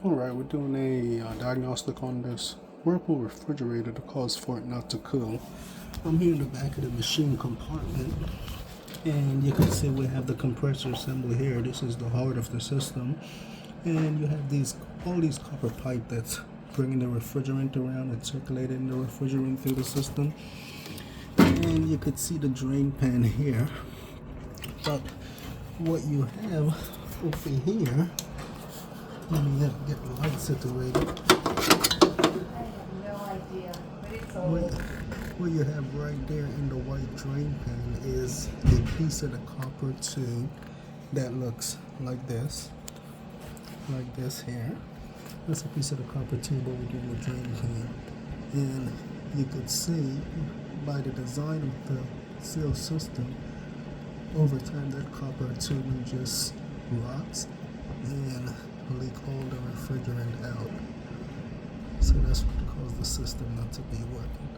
Alright, we're doing a diagnostic on this Whirlpool refrigerator to cause for it not to cool. I'm here in the back of the machine compartment, and you can see we have the compressor assembly here. This is the heart of the system, and you have all these copper pipe that's bringing the refrigerant around and circulating the refrigerant through the system. And you could see the drain pan here, but what you have over here, let me get the light situated. I have no idea, but it's old. What you have right there in the white drain pan is a piece of the copper tube that looks like this here. That's a piece of the copper tube over there in the drain pan. And you could see by the design of the seal system, over time that copper tubing just rots and leak all the refrigerant out. So that's what caused the system not to be working.